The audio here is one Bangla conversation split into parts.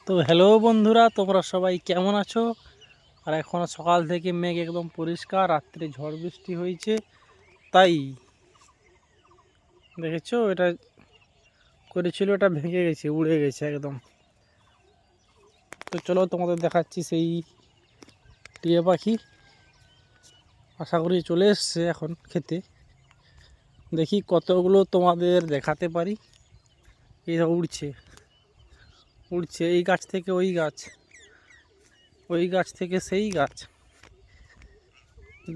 তো হ্যালো বন্ধুরা, তোমরা সবাই কেমন আছো? আর এখন সকাল থেকে মেঘ একদম পরিষ্কার, রাত্রে ঝড় বৃষ্টি হয়েছে, তাই দেখেছো এটা করেছিল, এটা ভেঙে গেছে, উড়ে গেছে একদম। তো চলো তোমাদের দেখাচ্ছি সেই টিয়া পাখি। আশা করি চলে এসছে এখন খেতে। দেখি কতগুলো তোমাদের দেখাতে পারি। এই উড়ছে উড়ছে এই গাছ থেকে ওই গাছ, ওই গাছ থেকে সেই গাছ।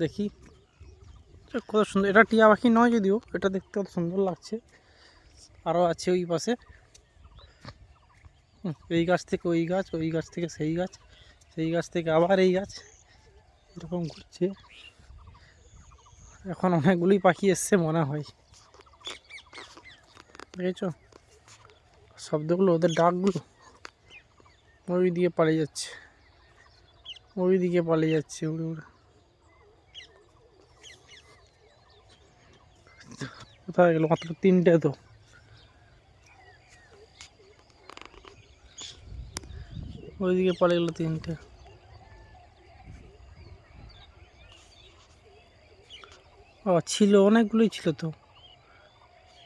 দেখি কত সুন্দর, এটা টিয়া পাখি নয় যদিও, এটা দেখতে কত সুন্দর লাগছে। আরও আছে ওই পাশে, এই গাছ থেকে ওই গাছ, ওই গাছ থেকে সেই গাছ, সেই গাছ থেকে আবার এই গাছ, এরকম ঘুরছে। এখন অনেকগুলি পাখি এসছে মনে হয়, দেখেছো শব্দগুলো, ওদের ডাকগুলো। ওই দিকে পালিয়ে যাচ্ছে, ওই দিকে পালিয়ে যাচ্ছে উড়ে উড়ে। কোথায় গেল? মাত্র তিনটে তো। ওইদিকে পালিয়ে গেলো তিনটে। ও ছিল, অনেকগুলোই ছিল তো,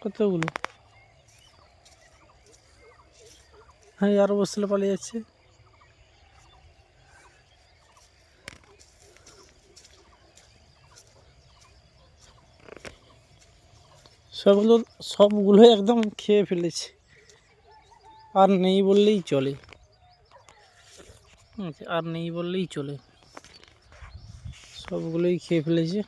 কতগুলো। হ্যাঁ, আরও বসলে পালিয়ে যাচ্ছে। সবগুলোই একদম খেয়ে ফেলেছে, আর নেই বললেই চলে। আর নেই বললেই চলে, সবগুলোই খেয়ে ফেলেছে।